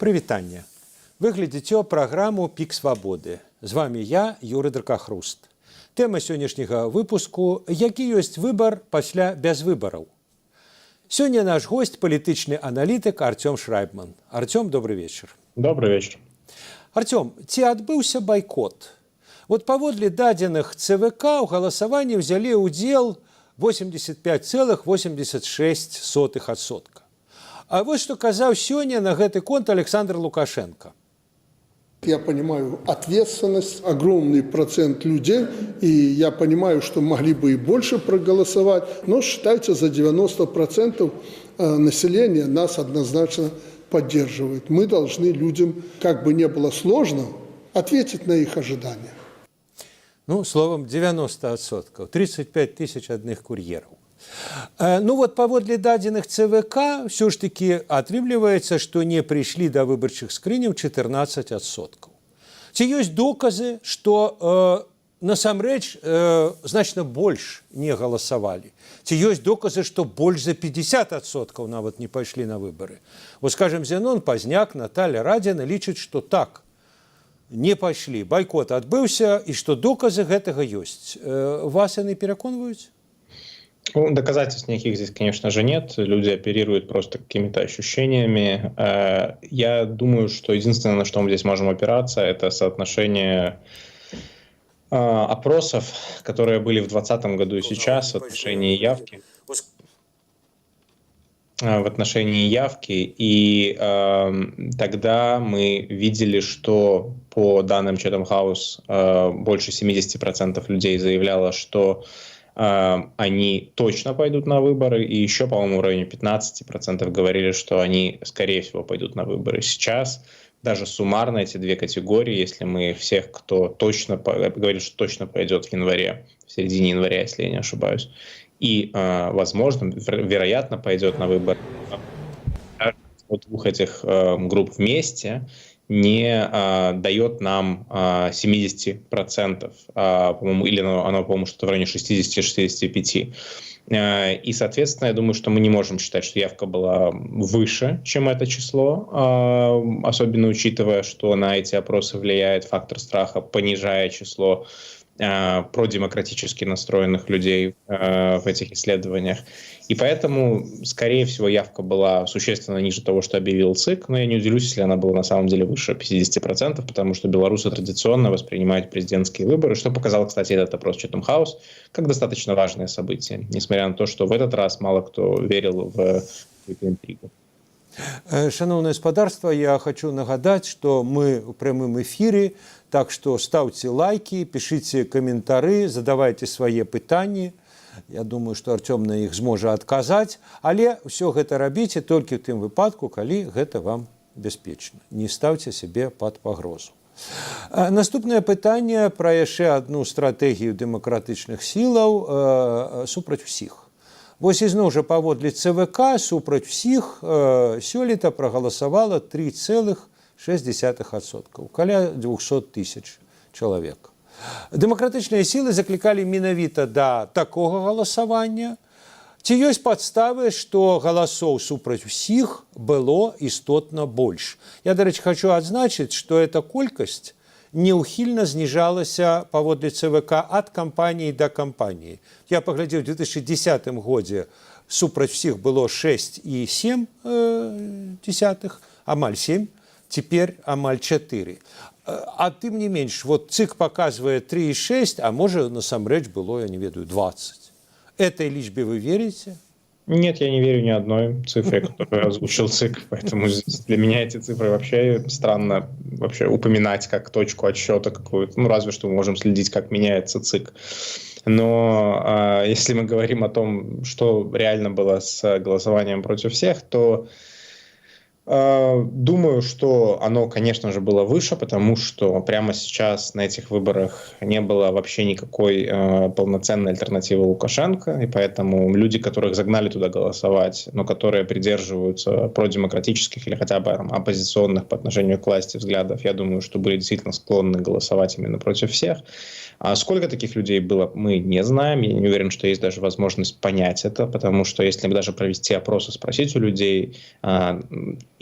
Прывітанне. Вы глядзіце праграму «Пік свабоды». З вами я, Юрый Дракахруст. Тэма сённяшняга выпуску – які ёсць выбар пасля без выбараў. Сёння наш гость – палітычны аналітык Артём Шрайбман. Артём, добрый вечер. Добрый вечер. Артём, ці адбыўся байкот? Вот паводле дадзеных ЦВК ў галасаванні ўзялі ўдзел 85,86%. А вот что казаў сегодня на гэты конт Александр Лукашенко. Я понимаю ответственность, огромный процент людей, и я понимаю, что могли бы и больше проголосовать, но считается за 90% населения нас однозначно поддерживает. Мы должны людям, как бы не было сложно, ответить на их ожидания. Ну, словом, 90%, 35 тысяч одних курьеров. Ну вот паводле дадзеных ЦВК все ж таки атрымліваецца, што не прыйшлі да выбарчых скрыняў 14%. Ці ёсць доказы, што насамрэч значна больш не галасавалі? Ці ёсць доказы, што больш за 50% нават не пайшлі на выбары? Вот скажем, Зенон Пазняк, Наталья Радзіна лічыць, што так, не пайшлі, байкот адбыўся, і што доказы гэтага ёсць. Вас яны пераконваюць? Ну, доказательств никаких здесь, конечно же, нет. Люди оперируют просто какими-то ощущениями. Я думаю, что единственное, на что мы здесь можем опираться, это соотношение опросов, которые были в 2020 году и сейчас в отношении явки. И тогда мы видели, что по данным Chatham House больше 70% людей заявляло, что они точно пойдут на выборы, и еще, по-моему, в районе 15% говорили, что они, скорее всего, пойдут на выборы. Сейчас даже суммарно эти две категории, если мы всех, кто точно говорит, что точно пойдет в январе, в середине января, если я не ошибаюсь, и, возможно, вероятно, пойдет на выборы, от двух этих групп вместе не дает нам 70%, по-моему, или оно, по-моему, что-то в районе 60-65%. И, соответственно, я думаю, что мы не можем считать, что явка была выше, чем это число, особенно учитывая, что на эти опросы влияет фактор страха, понижая число продемократически настроенных людей в этих исследованиях. И поэтому, скорее всего, явка была существенно ниже того, что объявил ЦИК, но я не удивлюсь, если она была на самом деле выше 50%, потому что белорусы традиционно воспринимают президентские выборы, что показал, кстати, этот опрос Chatham House, как достаточно важное событие, несмотря на то, что в этот раз мало кто верил в эту интригу. Шановное господарство, я хочу нагадать, что мы в прямом эфире, так что ставьте лайки, пишите комментары, задавайте свои пытания. Я думаю, что Артём на іх зможа адказаць, але ўсё гэта рабіце толькі ў тым выпадку, калі гэта вам бяспечна. Не ставьте себе пад пагрозу. Наступнае пытанне пра яшчэ адну стратэгію дэмакратычных сілаў супраць усіх. Вось ізноў жа паводле ЦВК супраць усіх сёлета прагаласавала 3,6%, каля 200 тысяч чалавек. Дэмакратычныя сілы заклікалі менавіта да такога галасавання. Ці ёсць падставы, што галасоў супраць усіх было істотна больш? Я, дарэчы, хочу адзначыць, што эта колькасць неўхільна зніжалася паводле ЦВК ад кампаніі да кампаніі. Я паглядзеў, у 2010 годзе супраць усіх было 6,7, амаль 7, цяпер амаль 4. А тым не менш, вот ЦИК показывает 3,6, а может, насамрэч было, я не ведаю, 20. Этой личбе вы верите? Нет, я не верю ни одной цифре, которую озвучил ЦИК, поэтому для меня эти цифры вообще странно вообще упоминать как точку отсчета какую-то. Ну, разве что мы можем следить, как меняется ЦИК. Но если мы говорим о том, что реально было с голосованием против всех, то думаю, что оно, конечно же, было выше, потому что прямо сейчас на этих выборах не было вообще никакой полноценной альтернативы Лукашенко, и поэтому люди, которых загнали туда голосовать, но которые придерживаются продемократических или хотя бы оппозиционных по отношению к власти взглядов, я думаю, что были действительно склонны голосовать именно против всех. А сколько таких людей было, мы не знаем. Я не уверен, что есть даже возможность понять это, потому что если даже провести опрос и спросить у людей,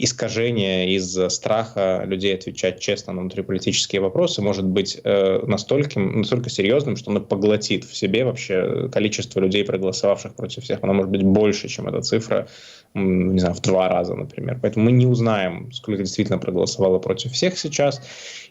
искажение из страха людей отвечать честно на внутриполитические вопросы может быть настолько серьезным, что оно поглотит в себе вообще количество людей, проголосовавших против всех. Оно может быть больше, чем эта цифра, не знаю, в 2 раза, например. Поэтому мы не узнаем, сколько действительно проголосовало против всех сейчас.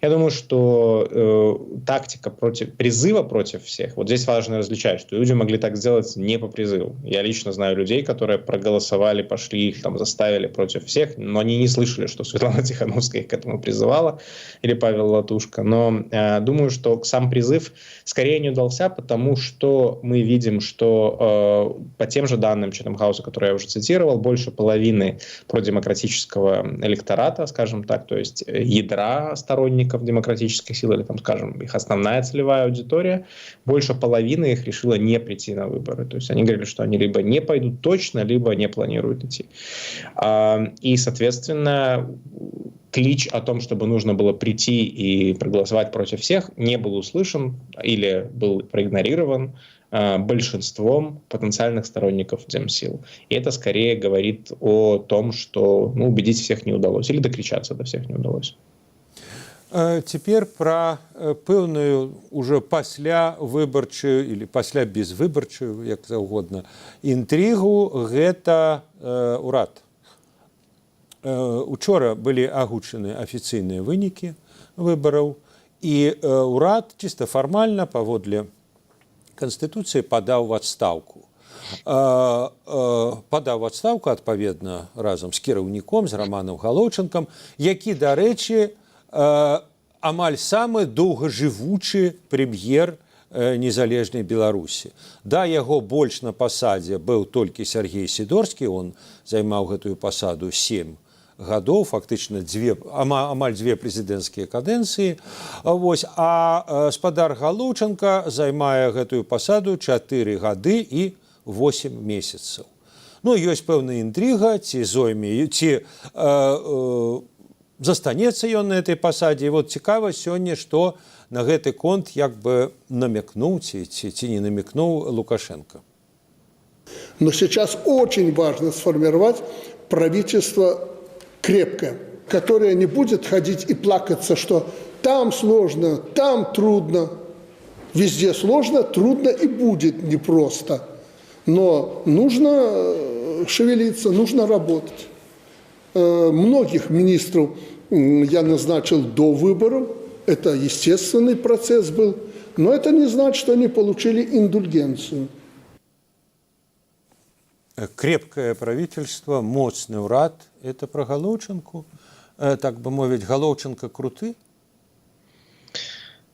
Я думаю, что тактика призыва против всех, вот здесь важно различать, что люди могли так сделать не по призыву. Я лично знаю людей, которые проголосовали, пошли, их там заставили против всех, но они не слышали, что Светлана Тихановская их к этому призывала, или Павел Латушко. Но думаю, что сам призыв скорее не удался, потому что мы видим, что по тем же данным Chatham House, которые я уже цитировал, больше половины продемократического электората, скажем так, то есть ядра сторонников демократических сил, или, там, скажем, их основная целевая аудитория, больше половины их решила не прийти на выборы. То есть они говорили, что они либо не пойдут точно, либо не планируют идти. И, соответственно, клич о том, чтобы нужно было прийти и проголосовать против всех, не был услышан или был проигнорирован большинством потенциальных сторонников Демсил. И это скорее говорит о том, что убедить всех не удалось, или докричаться до всех не удалось. Теперь про пэўную уже пасля выбарчую или пасля безвыбарчую, як заўгодна, інтрыгу, гэта ўрад. Учора былі агучаны афіцыйныя вынікі выбараў, і ўрад чыста фармальна паводле Канстытуцыі падаў у адстаўку. Падаў адстаўку, адпаведна, разам з кіраўніком, з Раманам Галоўчынкам, які, дарэчы, амаль самы доўгажывучы прэм'ер незалежнай Беларусі. Да яго больш на пасадзе быў толькі Сергей Сідорскі, он займаў гэтую пасаду 7 гадоў, фактычна амаль 2 прэзідэнцкія кадэнцыі. А спадар Галоўчынка займае гэтую пасаду 4 гады і 8 месяцаў. Ёсць пэўная інтрыга, ці застанецца ён на этой пасадзе. І цікава сёння, што на гэты конт як бы намекнуў ці не намекнуў Лукашенко. Но сейчас очень важно сформировать правительство крепкое, которое не будет ходить и плакаться, что там сложно, там трудно. Везде сложно, трудно и будет непросто. Но нужно шевелиться, нужно работать. Многих министров я назначил до выборов. Это естественный процесс был. Но это не значит, что они получили индульгенцию. Крепкое правительство, моцный урад – это про Галоўчынку. Так бы мовить, Галоўчынка круты?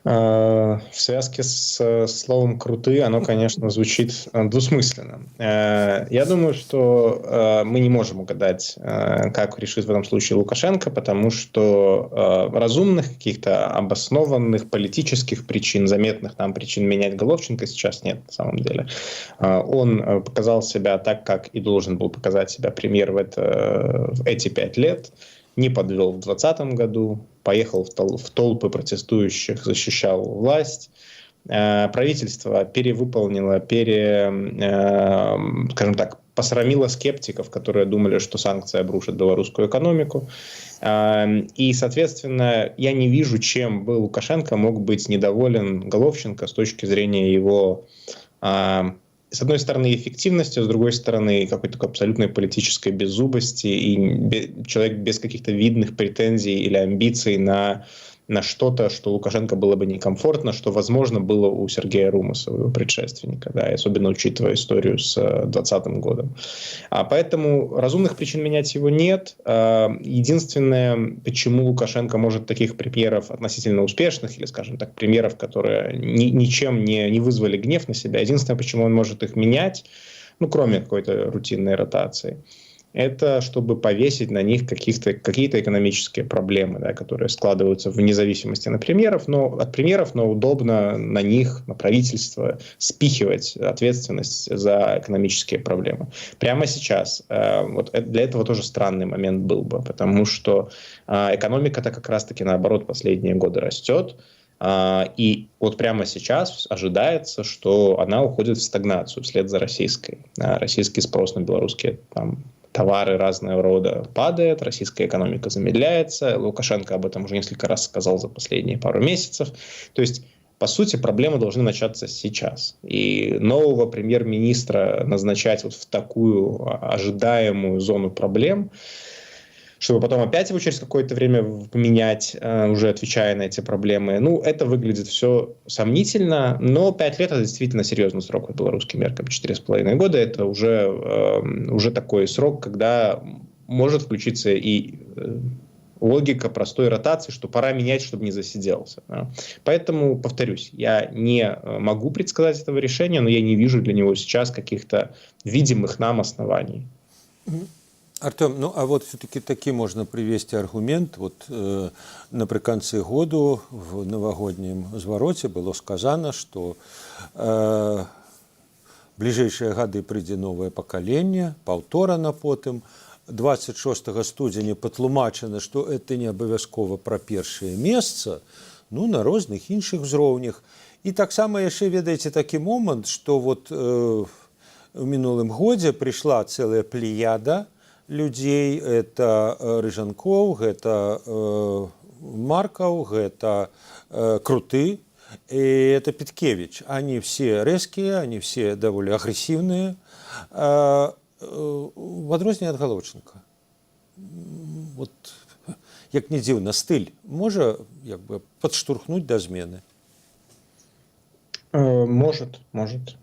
В связке с словом «круты» оно, конечно, звучит двусмысленно. Я думаю, что мы не можем угадать, как решит в этом случае Лукашенко, потому что разумных, каких-то обоснованных политических причин, заметных нам причин менять Галоўчынка сейчас нет на самом деле. Он показал себя так, как и должен был показать себя премьер в эти 5 лет. Не подвел в 2020 году, поехал в толпы протестующих, защищал власть. Правительство перевыполнило, скажем так, посрамило скептиков, которые думали, что санкции обрушат белорусскую экономику. И, соответственно, я не вижу, чем бы Лукашенко мог быть недоволен Головченко с точки зрения его... с одной стороны, эффективностью, с другой стороны, какой-то такой абсолютной политической беззубости и человек без каких-то видных претензий или амбиций на что-то, что Лукашенко было бы некомфортно, что, возможно, было у Сергея Румаса, его предшественника, да, и особенно учитывая историю с 2020 годом. Поэтому разумных причин менять его нет. Единственное, почему Лукашенко может таких премьеров относительно успешных, или, скажем так, премьеров, которые ничем не вызвали гнев на себя, единственное, почему он может их менять, кроме какой-то рутинной ротации, это чтобы повесить на них какие-то экономические проблемы, да, которые складываются вне зависимости от премьеров, но удобно на них, на правительство, спихивать ответственность за экономические проблемы. Прямо сейчас для этого тоже странный момент был бы, потому что экономика-то как раз-таки наоборот последние годы растет, и вот прямо сейчас ожидается, что она уходит в стагнацию вслед за российской. Российский спрос на белорусские товары разного рода падают, российская экономика замедляется. Лукашенко об этом уже несколько раз сказал за последние пару месяцев. То есть, по сути, проблемы должны начаться сейчас. И нового премьер-министра назначать вот в такую ожидаемую зону проблем, чтобы потом опять его через какое-то время поменять, уже отвечая на эти проблемы. Ну, это выглядит все сомнительно, но 5 лет – это действительно серьезный срок по белорусским меркам. 4,5 года – это уже такой срок, когда может включиться и логика простой ротации, что пора менять, чтобы не засиделся. Да. Поэтому, повторюсь, я не могу предсказать этого решения, но я не вижу для него сейчас каких-то видимых нам оснований. Артем, ну а вот все-таки такі можна привести аргумент. Вот напрыканцы году в навагоднім звароце было сказано, что бліжэйшыя гады прыйдзе новае пакаленне, паўторана потым. 26 студзеня патлумачана, што это не абавязкова пра першае месца, ну, на розных іншых узроўнях. І таксама яшчэ ведаеце такі момант, што вот у мінулым годзе прыйшла цэлая плеяда людзей, это Рыжанкоў, гэта Маркаў, гэта Круты, и это Петкевич. Они все резкие, они все довольно агрессивные. В адрозненне ад Галоўчынка. Вот, як не дзіўна, стыль можа як бы падштурхнуць да змены? Может.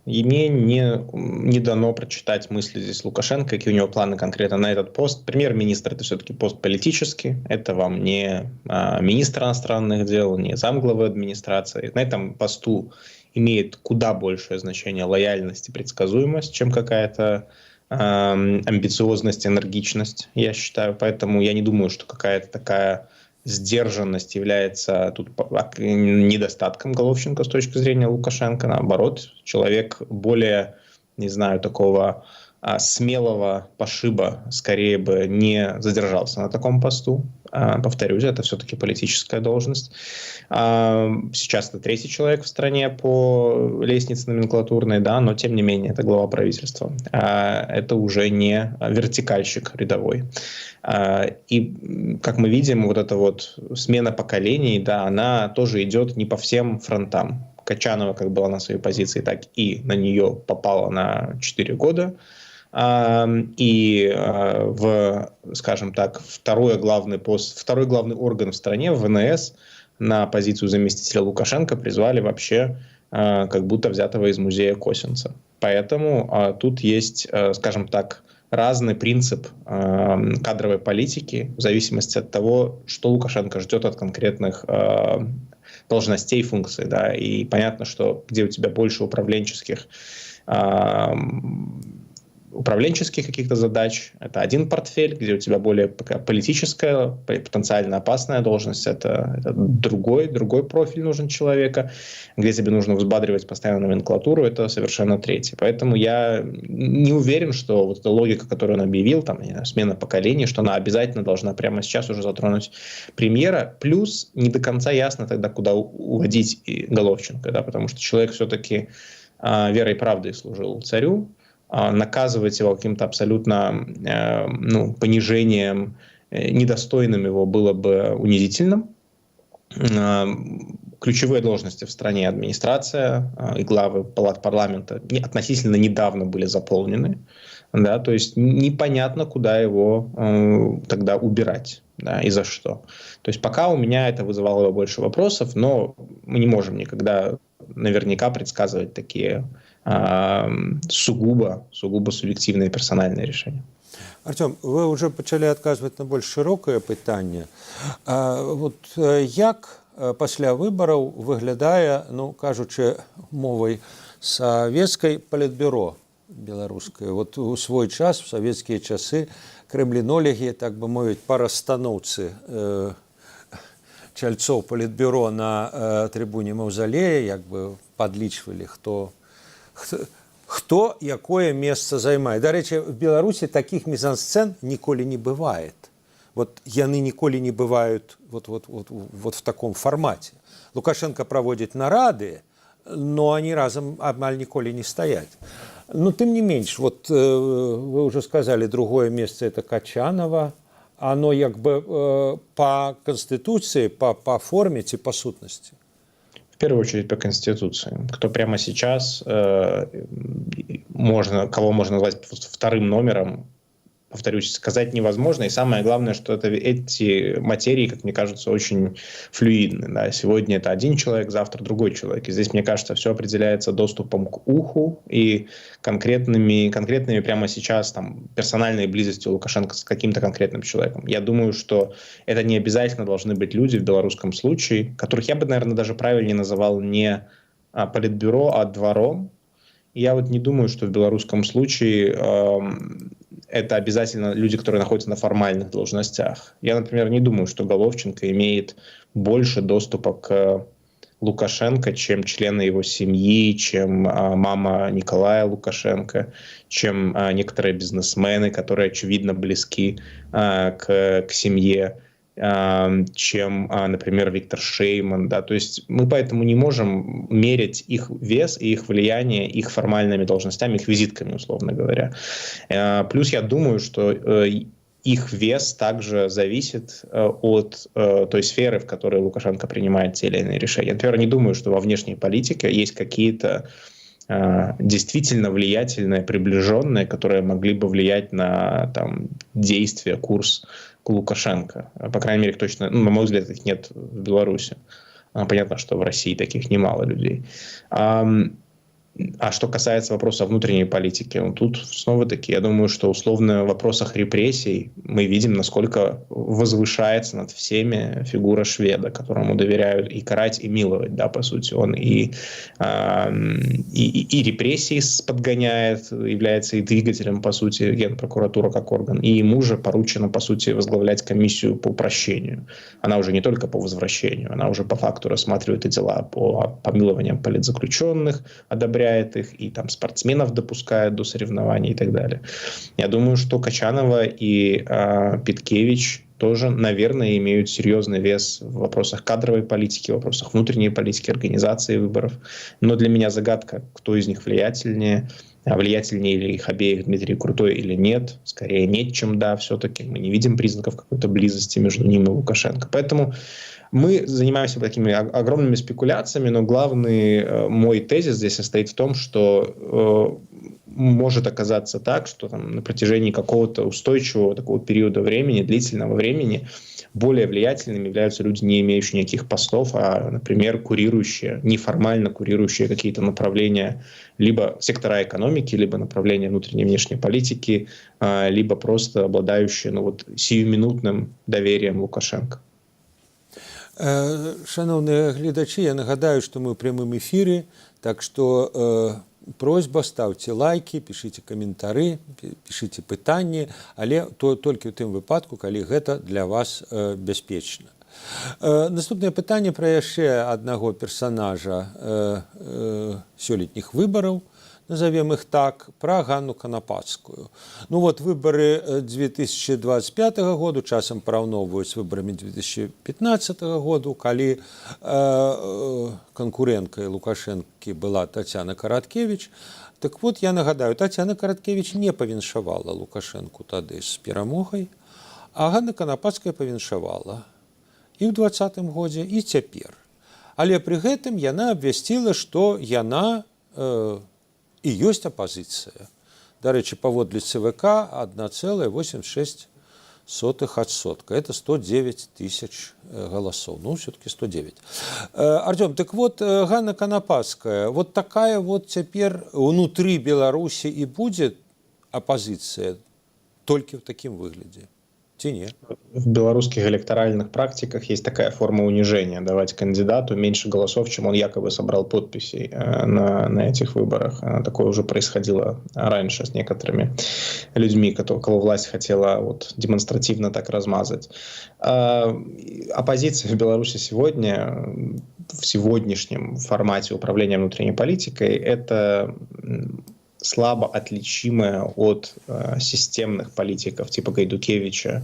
И мне не дано прочитать мысли здесь Лукашенко, какие у него планы конкретно на этот пост. Премьер-министр – это все-таки пост политический. Это вам не министр иностранных дел, не замглавы администрации. На этом посту имеет куда большее значение лояльность и предсказуемость, чем какая-то амбициозность, энергичность, я считаю. Поэтому я не думаю, что какая-то такая сдержанность является тут недостатком Головченко с точки зрения Лукашенко. Наоборот, человек более, не знаю, такого смелого пошиба скорее бы не задержался на таком посту. Повторюсь, это все-таки политическая должность. Сейчас это 3-й человек в стране по лестнице номенклатурной, да, но тем не менее это глава правительства. Это уже не вертикальщик рядовой. И, как мы видим, вот эта вот смена поколений, да, она тоже идет не по всем фронтам. Качанова как была на своей позиции, так и на нее попала на 4 года. И скажем так, второй главный орган в стране, ВНС, на позицию заместителя Лукашенко призвали вообще как будто взятого из музея Косинца. Поэтому тут есть, скажем так, разный принцип кадровой политики в зависимости от того, что Лукашенко ждет от конкретных должностей и функций. Да. И понятно, что где у тебя больше управленческих каких-то задач, это один портфель, где у тебя более политическая, потенциально опасная должность, это другой профиль нужен человека, где тебе нужно взбадривать постоянно номенклатуру, это совершенно третий. Поэтому я не уверен, что вот эта логика, которую он объявил, там, смена поколений, что она обязательно должна прямо сейчас уже затронуть премьера. Плюс не до конца ясно тогда, куда уводить и Головченко, да, потому что человек все-таки верой и правдой служил царю. Наказывать его каким-то абсолютно понижением, недостойным его было бы унизительным. Ключевые должности в стране, администрация и главы палат парламента относительно недавно были заполнены. Да, то есть непонятно, куда его тогда убирать, да, и за что. То есть пока у меня это вызывало больше вопросов, но мы не можем никогда наверняка предсказывать такие сугубо субъективные персональные решения. Артем, вы уже пачалі адказваць на больш шырокае пытанне. Вот як пасля выбараў выглядае, ну, кажучы мовай савецкай, палітбюро беларускае? Вот у свой час, у савецкія часы, крэмлінолегі, так бы мовіць, па расстаноўцы чальцоў палітбюро на трыбуне маўзалея, як бы падлічвалі, хто якое месца займае. Дарэчы, в Беларусі такіх мізансцэн ніколі не бывает. Вот яны ніколі не бывают вот в таком формате. Лукашенко проводит нарады, но они разом амаль ніколі не стоять. Но тем не меньше, вот вы уже сказали, другое место это Качанова. Оно как бы по Конституции, по форме, ці по сутности? В первую очередь по Конституции. Кто прямо сейчас, кого можно назвать вторым номером, повторюсь, сказать невозможно. И самое главное, что эти материи, как мне кажется, очень флюидны. Да? Сегодня это один человек, завтра другой человек. И здесь, мне кажется, все определяется доступом к уху и конкретными прямо сейчас персональной близостью Лукашенко с каким-то конкретным человеком. Я думаю, что это не обязательно должны быть люди в белорусском случае, которых я бы, наверное, даже правильнее называл не политбюро, а двором. И я вот не думаю, что в белорусском случае это обязательно люди, которые находятся на формальных должностях. Я, например, не думаю, что Головченко имеет больше доступа к Лукашенко, чем члены его семьи, чем мама Николая Лукашенко, чем некоторые бизнесмены, которые, очевидно, близки к семье, чем, например, Виктор Шейман. Да? То есть мы поэтому не можем мерить их вес и их влияние их формальными должностями, их визитками, условно говоря. Плюс я думаю, что их вес также зависит от той сферы, в которой Лукашенко принимает те или иные решения. Я, например, не думаю, что во внешней политике есть какие-то действительно влиятельные, приближенные, которые могли бы влиять на действия, курс к Лукашенко. По крайней мере, точно, на мой взгляд, их нет в Беларуси. Понятно, что в России таких немало людей. А что касается вопроса внутренней политики, тут снова-таки, я думаю, что условно в вопросах репрессий мы видим, насколько возвышается над всеми фигура шведа, которому доверяют и карать, и миловать, да, по сути. Он и репрессии подгоняет, является и двигателем, по сути, Генпрокуратура как орган, и ему же поручено, по сути, возглавлять комиссию по прощению. Она уже не только по возвращению, она уже по факту рассматривает и дела по помилованиям политзаключенных, одобряет их, и спортсменов допускает до соревнований и так далее. Я думаю, что Качанова и Питкевич тоже, наверное, имеют серьезный вес в вопросах кадровой политики, в вопросах внутренней политики, организации выборов. Но для меня загадка, кто из них влиятельнее ли их обеих Дмитрий Крутой или нет. Скорее нет, чем да, все-таки. Мы не видим признаков какой-то близости между ним и Лукашенко. Поэтому мы занимаемся такими огромными спекуляциями, но главный мой тезис здесь состоит в том, что может оказаться так, что на протяжении какого-то устойчивого такого периода времени, длительного времени, более влиятельными являются люди, не имеющие никаких постов, а, например, неформально курирующие какие-то направления, либо сектора экономики, либо направления внутренней и внешней политики, либо просто обладающие сиюминутным доверием Лукашенко. Шановні глядачі, я нагадаю, що ми в прямому ефірі, так що просьба, ставте лайки, пишите каментары, пишите пытанні, але толькі ў тым выпадку, калі гэта для вас бяспечна. Наступнае пытанне пра яшчэ аднаго персанажа сёлетніх выбараў, назовем их так, про Ганну Канапацкую. Выборы 2025 года часам параўноўваюць з выбарамі 2015 года, калі конкуренткай Лукашэнкі была Тацяна Караткевіч. Так вот, я нагадаю, Тацяна Караткевіч не павіншавала Лукашэнку тады з перамогай, а Ганна Канапацкая павіншавала і ў 2020 годзе, і цяпер. Але пры гэтым яна абвясціла, што яна і ёсць апазіцыя. Дарэчы, паводле ЦВК 1,86%. Это 109 тысяч голосов. Все-таки 109. Артем, так вот, Ганна Канапацкая, вот такая вот теперь внутри Беларуси и будет оппозиция только в таким выгляде? В белорусских электоральных практиках есть такая форма унижения. Давать кандидату меньше голосов, чем он якобы собрал подписей на этих выборах. Такое уже происходило раньше с некоторыми людьми, кого власть хотела демонстративно так размазать. Оппозиция в Беларуси сегодня, в сегодняшнем формате управления внутренней политикой, это слабо отличимая от системных политиков типа Гайдукевича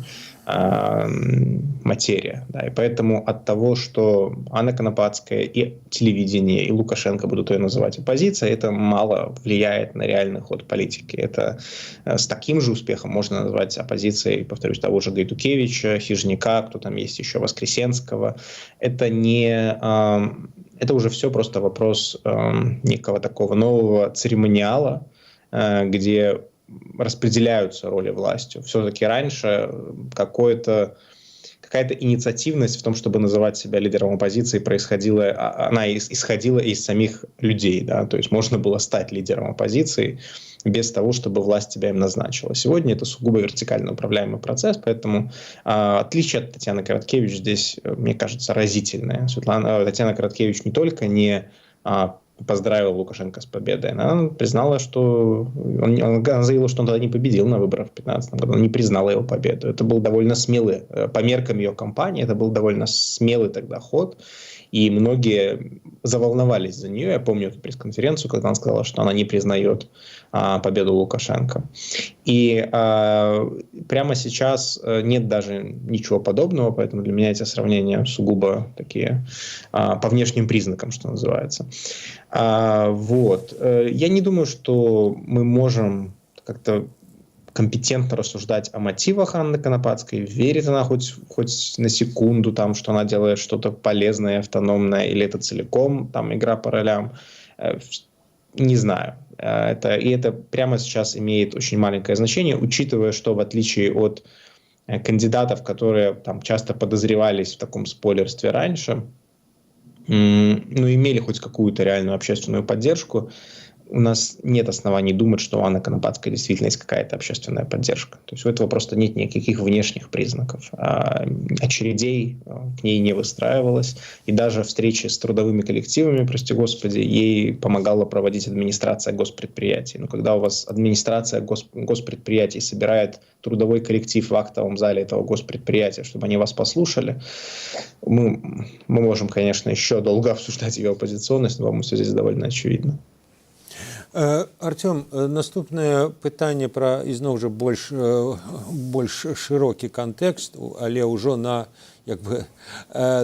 материя. Да, и поэтому от того, что Анна Конопатская и телевидение, и Лукашенко будут ее называть оппозицией, это мало влияет на реальный ход политики. Это с таким же успехом можно назвать оппозицией, повторюсь, того же Гайдукевича, Хижняка, кто там есть еще, Воскресенского. Это не... Это уже все просто вопрос некого такого нового церемониала, где распределяются роли властью. Все-таки раньше какая-то инициативность в том, чтобы называть себя лидером оппозиции, она исходила из самих людей. Да? То есть можно было стать лидером оппозиции без того, чтобы власть тебя им назначила. Сегодня это сугубо вертикально управляемый процесс, поэтому отличие от Татьяны Короткевич здесь, мне кажется, разительное. Татьяна Короткевич не только не поздравила Лукашенко с победой, она признала, что она заявила, что он тогда не победил на выборах в 2015 году, она не признала его победу. Это был довольно смелый, по меркам ее кампании, это был довольно смелый тогда ход, и многие заволновались за нее. Я помню эту пресс-конференцию, когда она сказала, что она не признает победу Лукашенко. И прямо сейчас нет даже ничего подобного, поэтому для меня эти сравнения сугубо такие по внешним признакам, что называется. Я не думаю, что мы можем как-то компетентно рассуждать о мотивах Анны Конопатской, верит она хоть на секунду, там, что она делает что-то полезное, автономное, или это целиком там, игра по ролям, не знаю. Это прямо сейчас имеет очень маленькое значение, учитывая, что в отличие от кандидатов, которые там часто подозревались в таком спойлерстве раньше, имели хоть какую-то реальную общественную поддержку, у нас нет оснований думать, что у Анны Конопатской действительно есть какая-то общественная поддержка. То есть у этого просто нет никаких внешних признаков. Очередей к ней не выстраивалось. И даже встречи с трудовыми коллективами, прости господи, ей помогала проводить администрация госпредприятий. Но когда у вас администрация госпредприятий собирает трудовой коллектив в актовом зале этого госпредприятия, чтобы они вас послушали, мы можем, конечно, еще долго обсуждать ее оппозиционность, но, по-моему, все здесь довольно очевидно. Артём, наступнае пытанне пра ізноў жа больш шырокі кантэкст, але ўжо на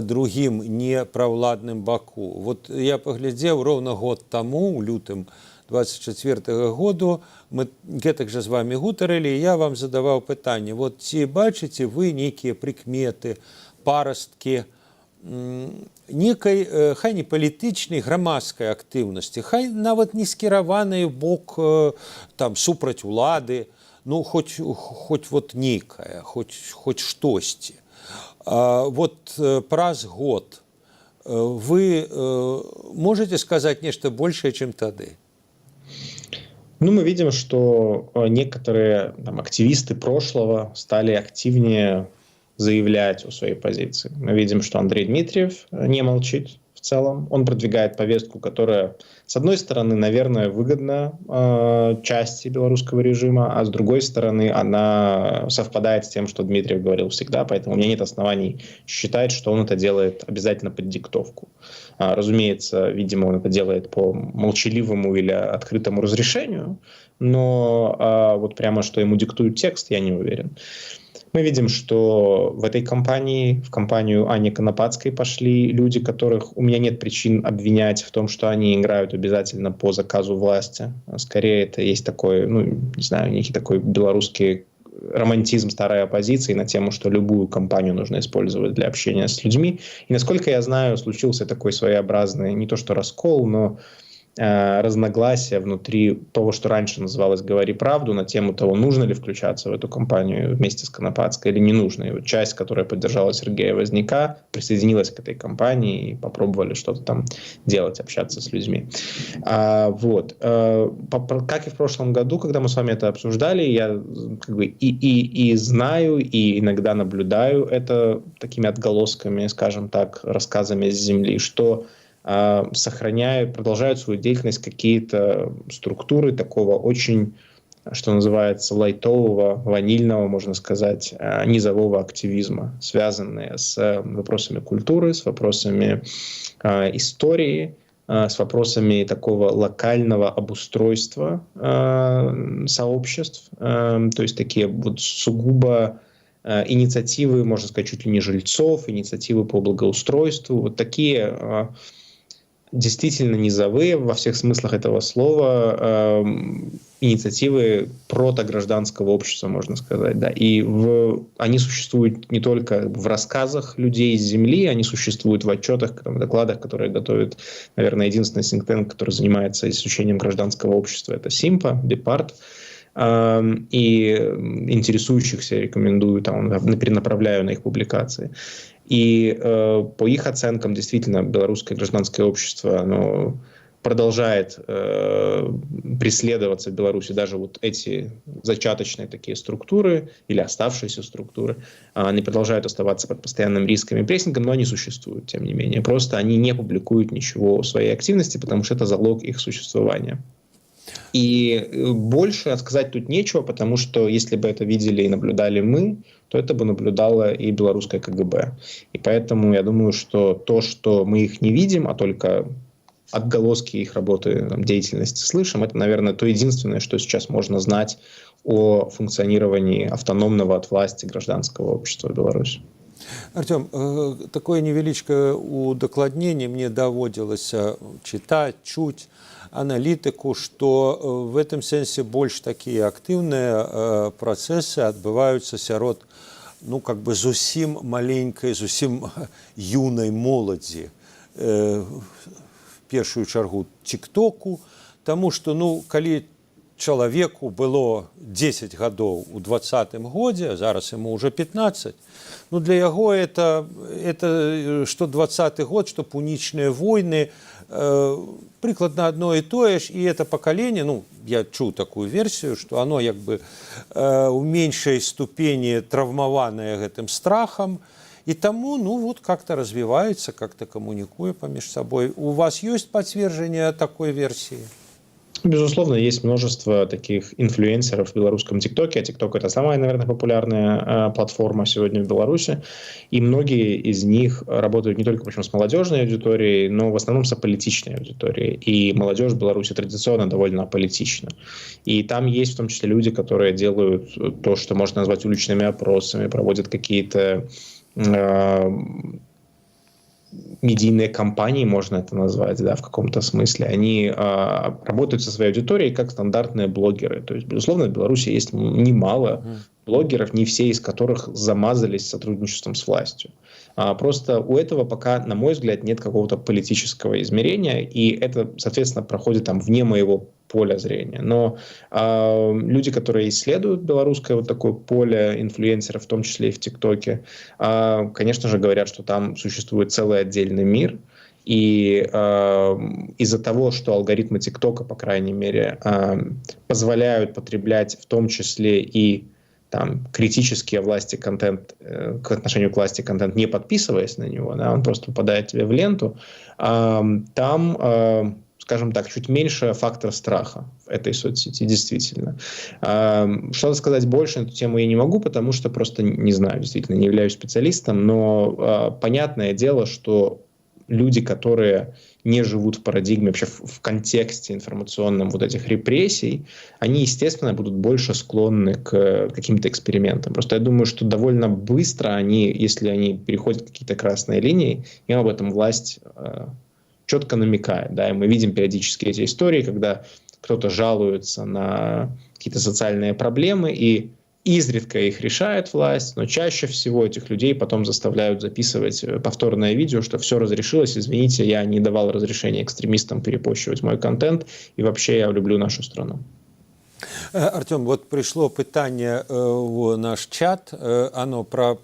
другім непраўладным баку. Вот я паглядзеў роўна год таму, у лютым 24-го году, мы гэтак жа з вами гутарылі, і я вам задаваў пытанне: вот ці бачыце вы нейкія прыкметы, парасткі некай, хай не палітычнай, грамадскай актыўнасці, хай нават не скіраванай бок там супраць улады, хоць вот нейкая, хоць штосьці. Вот праз год вы можете сказаць нешта большее, чым тады? Мы видим, что некоторые активисты прошлого стали активнее заявлять о своей позиции. Мы видим, что Андрей Дмитриев не молчит в целом. Он продвигает повестку, которая, с одной стороны, наверное, выгодна части белорусского режима, а с другой стороны, она совпадает с тем, что Дмитриев говорил всегда, поэтому у меня нет оснований считать, что он это делает обязательно под диктовку. Разумеется, видимо, он это делает по молчаливому или открытому разрешению, но вот прямо, что ему диктует текст, я не уверен. Мы видим, что в этой кампании, в кампанию Анны Конопатской пошли люди, которых у меня нет причин обвинять в том, что они играют обязательно по заказу власти. Скорее, это есть такой, некий такой белорусский романтизм старой оппозиции на тему, что любую кампанию нужно использовать для общения с людьми. И, насколько я знаю, случился такой своеобразный, не то что раскол, но разногласия внутри того, что раньше называлось «Говори правду», на тему того, нужно ли включаться в эту кампанию вместе с Конопатской или не нужно. И вот часть, которая поддержала Сергея Возняка, присоединилась к этой кампании и попробовали что-то там делать, общаться с людьми. Как и в прошлом году, когда мы с вами это обсуждали, я и знаю, и иногда наблюдаю это такими отголосками, скажем так, рассказами с земли, что продолжают свою деятельность какие-то структуры такого очень, что называется, лайтового, ванильного, можно сказать, низового активизма, связанные с вопросами культуры, с вопросами истории, с вопросами такого локального обустройства сообществ, то есть такие вот сугубо инициативы, можно сказать, чуть ли не жильцов, инициативы по благоустройству, вот такие действительно низовые во всех смыслах этого слова инициативы протогражданского общества, можно сказать. Да. И они существуют не только в рассказах людей из земли, они существуют в отчетах, в докладах, которые готовит, наверное, единственный think tank, который занимается изучением гражданского общества. Это СИМПА, БИПАРТ. И интересующихся рекомендую, перенаправляю на их публикации. И по их оценкам, действительно, белорусское гражданское общество, оно продолжает преследоваться в Беларуси. Даже вот эти зачаточные такие структуры или оставшиеся структуры, они продолжают оставаться под постоянным риском и прессингом, но они существуют, тем не менее. Просто они не публикуют ничего о своей активности, потому что это залог их существования. И больше сказать тут нечего, потому что если бы это видели и наблюдали мы, то это бы наблюдало и белорусское КГБ. И поэтому я думаю, что то, что мы их не видим, а только отголоски их работы, деятельности слышим, это, наверное, то единственное, что сейчас можно знать о функционировании автономного от власти гражданского общества в Беларуси. Артем, такое невеличкое удокладнение мне доводилось читать, чуть аналітыку, што в этом сэнсе больш такія актыўныя працэсы адбываюцца сярод зусім маленькай, зусім юнай моладзі, в першую чаргу тиктоку, таму што калі чалавеку было 10 гадоў у 20-м годзе, зараз ему уже 15, для яго это што 20-й год, што пунічныя войны, прыкладна одно и то ж, и это поколение, я чуў такую версию, что оно у меньшей ступени травмаванае гэтым страхом, и тому, как-то развивается, как-то коммуникуя помеж собой. У вас есть подтверждение такой версии? Безусловно, есть множество таких инфлюенсеров в белорусском ТикТоке. А ТикТок — это самая, наверное, популярная платформа сегодня в Беларуси. И многие из них работают не только, причем, с молодежной аудиторией, но в основном с аполитичной аудиторией. И молодежь в Беларуси традиционно довольно аполитична. И там есть в том числе люди, которые делают то, что можно назвать уличными опросами, проводят какие-то медийные кампании, можно это назвать, в каком-то смысле. Они работают со своей аудиторией как стандартные блогеры. То есть, безусловно, в Беларуси есть немало блогеров, не все из которых замазались сотрудничеством с властью. Просто у этого пока, на мой взгляд, нет какого-то политического измерения, и это, соответственно, проходит вне моего поля зрения. Но люди, которые исследуют белорусское такое поле инфлюенсеров, в том числе и в ТикТоке, конечно же, говорят, что там существует целый отдельный мир. И из-за того, что алгоритмы ТикТока, по крайней мере, позволяют потреблять в том числе и критический власти контент, к отношению к власти контент, не подписываясь на него, он просто попадает тебе в ленту, там, скажем так, чуть меньше фактор страха в этой соцсети, действительно. Что-то сказать больше на эту тему я не могу, потому что просто не знаю, действительно, не являюсь специалистом, но понятное дело, что люди, которые не живут в парадигме, вообще в контексте информационном этих репрессий, они, естественно, будут больше склонны к каким-то экспериментам. Просто я думаю, что довольно быстро если они переходят какие-то красные линии, им об этом власть четко намекает. И мы видим периодически эти истории, когда кто-то жалуется на какие-то социальные проблемы, и изредка их решает власть, но чаще всего этих людей потом заставляют записывать повторное видео, что все разрешилось, извините, я не давал разрешения экстремистам перепощивать мой контент, и вообще я люблю нашу страну. Артем, пришло питання в наш чат, оно про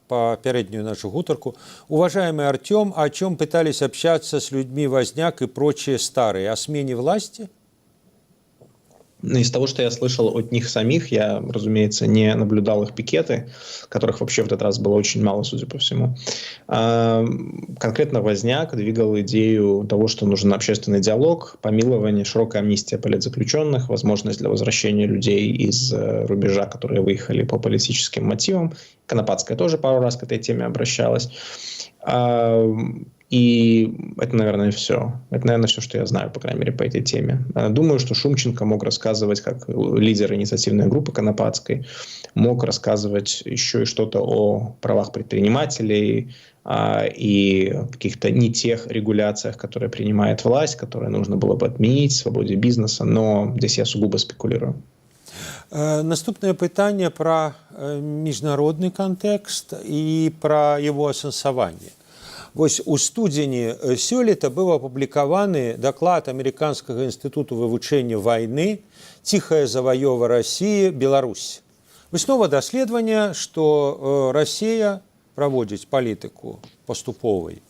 попереднюю нашу гутарку. Уважаемый Артем, о чем пытались общаться с людьми Возняк и прочие старые? О смене власти? Из того, что я слышал от них самих, я, разумеется, не наблюдал их пикеты, которых вообще в этот раз было очень мало, судя по всему. Конкретно Возняк двигал идею того, что нужен общественный диалог, помилование, широкая амнистия политзаключенных, возможность для возвращения людей из рубежа, которые выехали по политическим мотивам. Конопатская тоже пару раз к этой теме обращалась. И это, наверное, все. Это, наверное, все, что я знаю, по крайней мере, по этой теме. Думаю, что Шумченко мог рассказывать, как лидер инициативной группы Конопатской, мог рассказывать еще и что-то о правах предпринимателей и каких-то не тех регуляциях, которые принимает власть, которые нужно было бы отменить, свободе бизнеса, но здесь я сугубо спекулирую. Наступне питання про міжнародний контекст і про його асэнсаванне. Вось у студзені сёлета быў апублікаваны даклад Амерыканскага інстытуту вывучэння вайны «Ціхая заваёва России. Беларусь». Выснова даследавання, што Россия праводзіць палітыку паступовай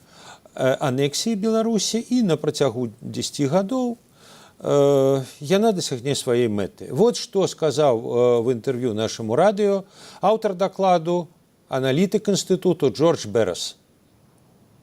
анексіі Беларусі і на працягу 10 гадоў яна дасягне сваёй мэты. Вот што сказаў в інтэрв'ю нашаму радыё аўтар дакладу, аналітык інстытуту Джордж Берас.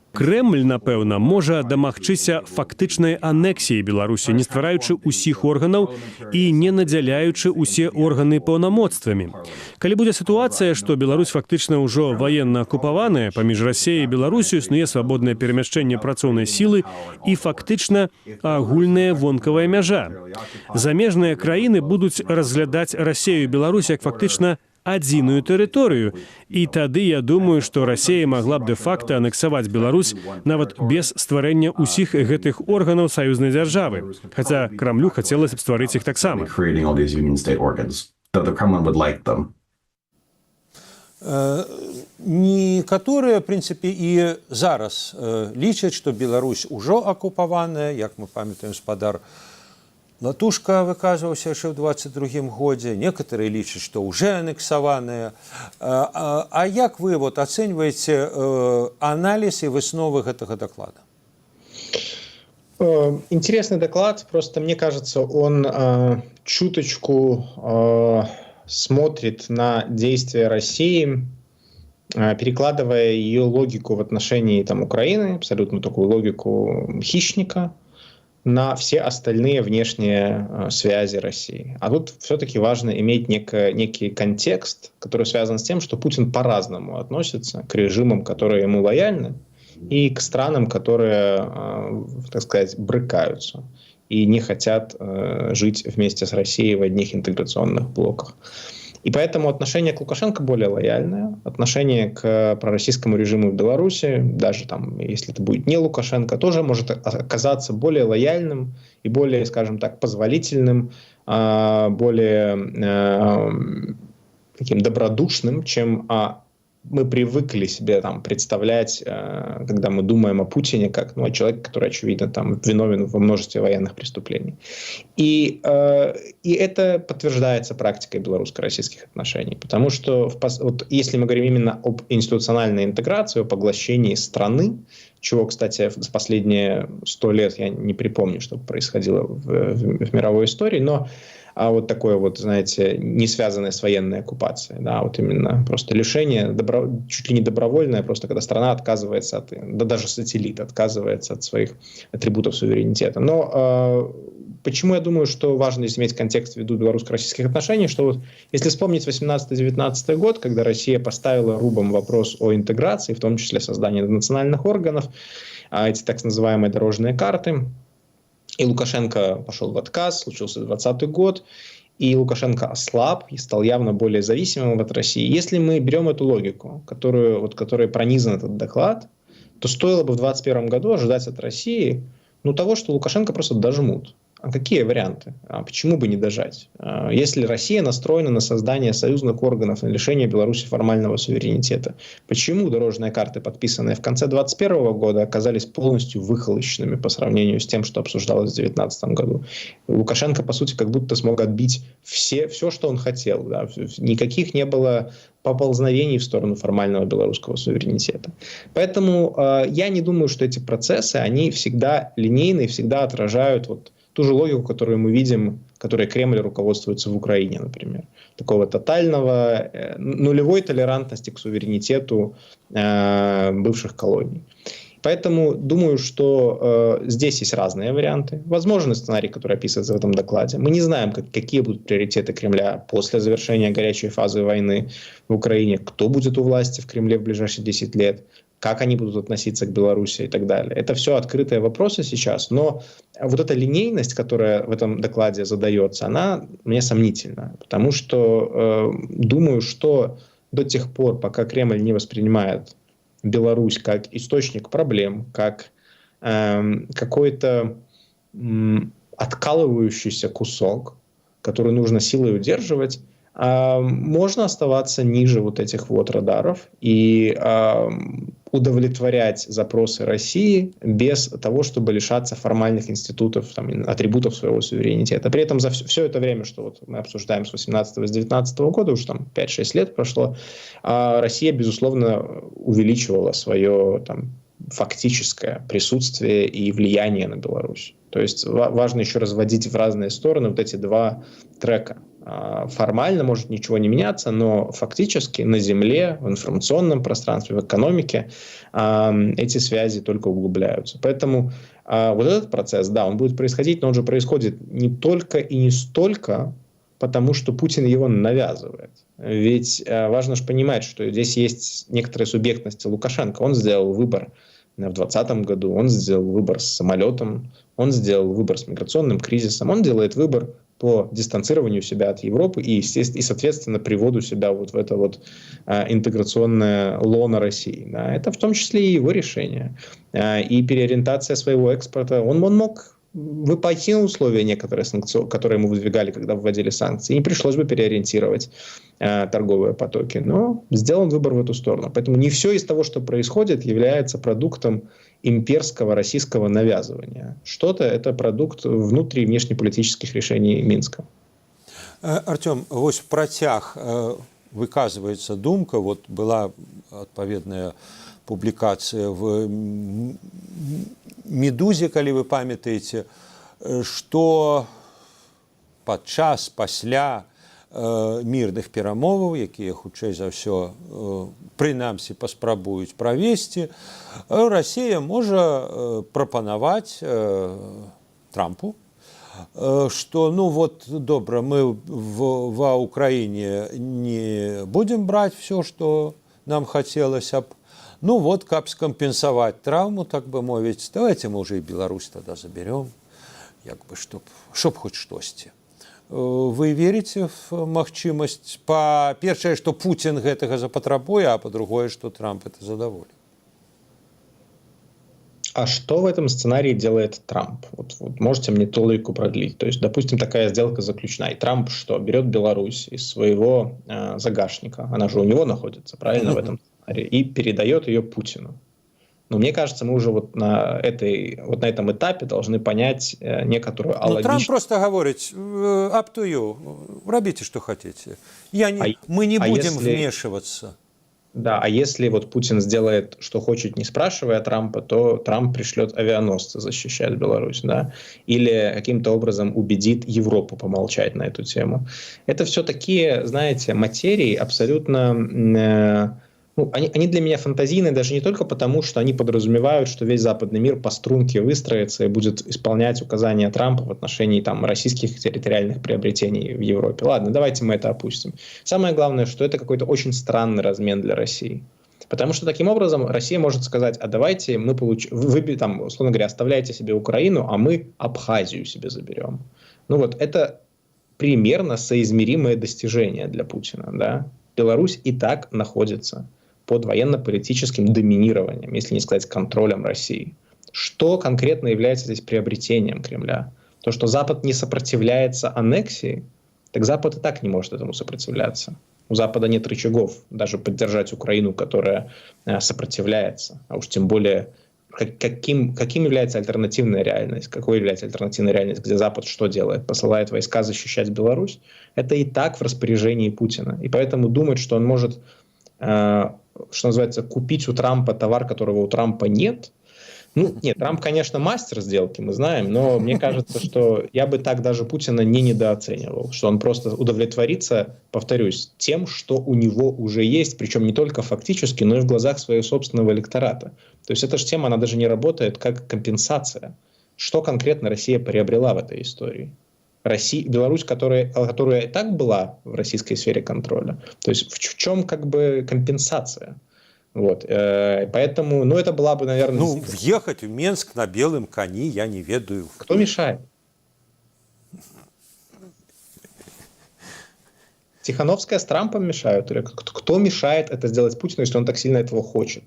Кремль, напэўна, можа дамагчыся фактычнай анексіі Беларусі, не ствараючы ўсіх органаў і не надзяляючы ўсе органы паўнамоцтвамі. Калі будзе сітуацыя, што Беларусь фактычна ўжо ваенна акупаваная, паміж Расіяй і Беларусю існуе свабоднае перамяшчэнне працоўнай сілы і фактычна агульная вонкавая мяжа. Замежныя краіны будуць разглядаць Расію і Беларусь як фактычна адзіную тэрыторыю. І тады я думаю, што Расія магла б дэ-факта анексаваць Беларусь нават без стварэння ўсіх гэтых органаў саюзнай дзяржавы. Хаця Крамлю хацелася б стварыць іх таксама. Некаторыя, в прынцыпе, і зараз лічаць, што Беларусь ужо акупаваная, як мы памятаем, спадар Латушка выказваўся яшчэ ў 22-м годзе, некаторыя лічаць, што ўжо анексаваная. А як вы ацэньваеце аналіз і высновы гэтага даклада? Интересный доклад, просто мне кажется, он чуточку смотрит на действия России, перекладывая ее логику в отношении Украины, абсолютно такую логику хищника, на все остальные внешние связи России. А тут все-таки важно иметь некий контекст, который связан с тем, что Путин по-разному относится к режимам, которые ему лояльны, и к странам, которые, так сказать, брыкаются и не хотят жить вместе с Россией в одних интеграционных блоках. И поэтому отношение к Лукашенко более лояльное, отношение к пророссийскому режиму в Беларуси, даже если это будет не Лукашенко, тоже может оказаться более лояльным и более, скажем так, позволительным, более таким добродушным, чем мы привыкли себе представлять, когда мы думаем о Путине, как о человеке, который, очевидно, виновен во множестве военных преступлений. И это подтверждается практикой белорусско-российских отношений. Потому что, если мы говорим именно об институциональной интеграции, о поглощении страны, чего, кстати, в последние 100 лет я не припомню, что происходило в мировой истории, но такое знаете, не связанное с военной оккупацией, именно просто лишение, чуть ли не добровольное, просто когда страна отказывается даже сателлит отказывается от своих атрибутов суверенитета. Но почему я думаю, что важно здесь иметь контекст ввиду белорусско-российских отношений, что если вспомнить 18-19 год, когда Россия поставила рубом вопрос о интеграции, в том числе создании национальных органов, эти так называемые дорожные карты, и Лукашенко пошел в отказ, случился 2020 год, и Лукашенко ослаб и стал явно более зависимым от России. Если мы берем эту логику, которой пронизан этот доклад, то стоило бы в 2021 году ожидать от России того, что Лукашенко просто дожмут. А какие варианты? Почему бы не дожать? Если Россия настроена на создание союзных органов, на лишение Беларуси формального суверенитета, почему дорожные карты, подписанные в конце 2021 года, оказались полностью выхолощенными по сравнению с тем, что обсуждалось в 2019 году? Лукашенко, по сути, как будто смог отбить все, что он хотел. Да? Никаких не было поползновений в сторону формального белорусского суверенитета. Поэтому я не думаю, что эти процессы, они всегда линейные, всегда отражают ту же логику, которую мы видим, которой Кремль руководствуется в Украине, например. Такого тотального, нулевой толерантности к суверенитету бывших колоний. Поэтому думаю, что здесь есть разные варианты. Возможен сценарий, который описывается в этом докладе. Мы не знаем, какие будут приоритеты Кремля после завершения горячей фазы войны в Украине, кто будет у власти в Кремле в ближайшие 10 лет. как они будут относиться к Беларуси и так далее. Это все открытые вопросы сейчас, но вот эта линейность, которая в этом докладе задается, она мне сомнительна, потому что думаю, что до тех пор, пока Кремль не воспринимает Беларусь как источник проблем, как какой-то откалывающийся кусок, который нужно силой удерживать, можно оставаться ниже вот этих вот радаров и удовлетворять запросы России без того, чтобы лишаться формальных институтов, там, атрибутов своего суверенитета. При этом за все это время, что вот мы обсуждаем с 18-19 года, уже там 5-6 лет прошло, Россия, безусловно, увеличивала свое там, фактическое присутствие и влияние на Беларусь. То есть важно еще разводить в разные стороны вот эти два трека. Формально может ничего не меняться, но фактически на земле, в информационном пространстве, в экономике эти связи только углубляются. Поэтому вот этот процесс, да, он будет происходить, но он же происходит не только и не столько, потому что Путин его навязывает. Ведь важно же понимать, что здесь есть некоторая субъектность Лукашенко. Он сделал выбор в 2020 году, он сделал выбор с самолетом, он сделал выбор с миграционным кризисом, он делает выбор по дистанцированию себя от Европы и, соответственно, приводу себя вот в это вот интеграционное лоно России. Да. Это в том числе и его решение. И переориентация своего экспорта. Он мог пойти на условия некоторые, которые ему выдвигали, когда вводили санкции, и не пришлось бы переориентировать торговые потоки. Но сделан выбор в эту сторону. Поэтому не все из того, что происходит, является продуктом имперского российского навязывания. Что-то это продукт внутри- и внешнеполитических решений Минска. Артем, вось працяг выказывается думка, вот была адпаведная публікацыя в «Медузе», калі вы памятаеце, што падчас пасля мірных перамоваў, якія хутчэй за ўсё прынамсі паспрабуюць правесці, Расія можа прапанаваць Трампу, што ну вот добра, мы ва Украіне не будем браць все, што нам хацелася б, ну вот, каб скампенсаваць траўму, так бы мовіць, давайте мы уже і Беларусь тогда заберем, як бы, чтоб хоць штосьці. Вы верите в магчымасць, па-першае, што Путин гэтага запатрабуе, а па-другое, што Трамп это задаволіць? А что в этом сценарии делает Трамп? Вот можете мне ту логику продлить? То есть, допустим, такая сделка заключена, и Трамп что? Берет Беларусь из своего загашника, она же у него находится, правильно, в этом сценарии, и передает ее Путину. Но мне кажется, мы уже вот на этом этапе должны понять некоторую алогичность. Трамп просто говорит, up to you, робите, что хотите. Мы не будем вмешиваться. Да, а если вот Путин сделает, что хочет, не спрашивая Трампа, то Трамп пришлет авианосцы защищать Беларусь, да, или каким-то образом убедит Европу помолчать на эту тему. Это все такие, знаете, материи абсолютно... Они для меня фантазийные даже не только потому, что они подразумевают, что весь западный мир по струнке выстроится и будет исполнять указания Трампа в отношении там, российских территориальных приобретений в Европе. Ладно, давайте мы это опустим. Самое главное, что это какой-то очень странный размен для России. Потому что таким образом Россия может сказать, а давайте мы вы там, условно говоря, оставляйте себе Украину, а мы Абхазию себе заберем. Ну вот это примерно соизмеримое достижение для Путина. Да? Беларусь и так находится под военно-политическим доминированием, если не сказать контролем России. Что конкретно является здесь приобретением Кремля? То, что Запад не сопротивляется аннексии, так Запад и так не может этому сопротивляться. У Запада нет рычагов даже поддержать Украину, которая сопротивляется. А уж тем более, каким является альтернативная реальность? Какой является альтернативная реальность, где Запад что делает? Посылает войска защищать Беларусь? Это и так в распоряжении Путина. И поэтому думать, что он может... что называется, купить у Трампа товар, которого у Трампа нет. Ну, нет, Трамп, конечно, мастер сделки, мы знаем, но мне кажется, что я бы так даже Путина не недооценивал, что он просто удовлетворится, повторюсь, тем, что у него уже есть, причем не только фактически, но и в глазах своего собственного электората. То есть эта же тема, она даже не работает как компенсация. Что конкретно Россия приобрела в этой истории? Беларусь, которая и так была в российской сфере контроля. То есть в чем как бы компенсация? Вот, поэтому, ну, это была бы, наверное... Ну, въехать в Минск на белом коне, я не ведаю. Кто мешает? Тихановская с Трампом мешают? Или кто мешает это сделать Путину, если он так сильно этого хочет?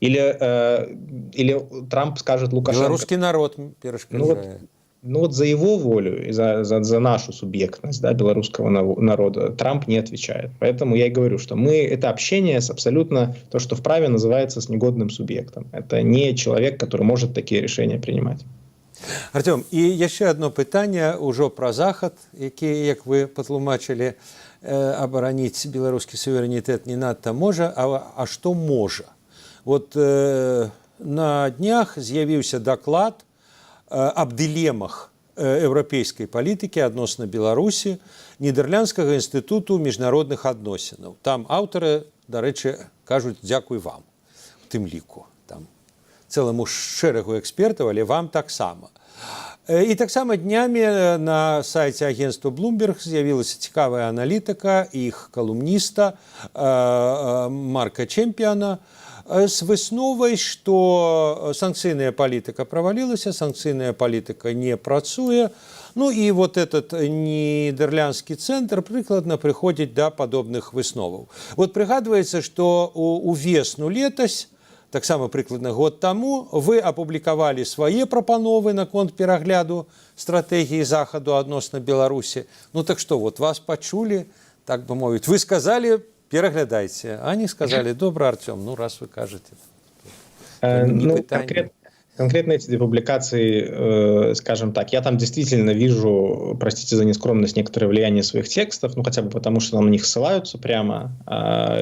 Или Трамп скажет Лукашенко... Белорусский народ перешкоджает. Ну вот за его волю и за нашу субъектность, да, белорусского народа Трамп не отвечает. Поэтому я и говорю, что это общение с абсолютно то, что в праве называется с негодным субъектом. Это не человек, который может такие решения принимать. Артем, і яшчэ одно пытанне ўжо пра захад, які, як вы патлумачылі, абараніць беларускі суверэнітэт не надта можа, а што можа? Вот на днях з'явіўся даклад аб дылемах еўрапейскай палітыкі адносна Беларусі Нідерландскага інстытуту міжнародных адносінаў. Там аўтары, дарэчы, кажуць дзякуй вам, у тым ліку. Там цэламу шэрагу экспертаў, але вам таксама. І таксама днямі на сайце агентства Bloomberg з'явілася цікавая аналітыка іх калумніста Марка Чэмпіана с высновай, што санкцыйная палітыка правалілася, санкцыйная палітыка не працуе. Ну і вот этот нідерландскі цэнтр прыкладна прыходзіць да падобных высноваў. Вот прыгадваецца, што увесну летась, таксама прыкладна год таму, вы апублікавалі свае прапановы наконт перагляду стратэгіі захаду адносна Беларусі. Ну так што, вот вас пачулі, так бы мовіць, вы сказалі, пераглядайце, а не сказали, добра, Артем, ну раз вы кажете. Конкретно эти публикации, скажем так, я там действительно вижу, простите за нескромность, некоторое влияние своих текстов, ну хотя бы потому, что на них ссылаются прямо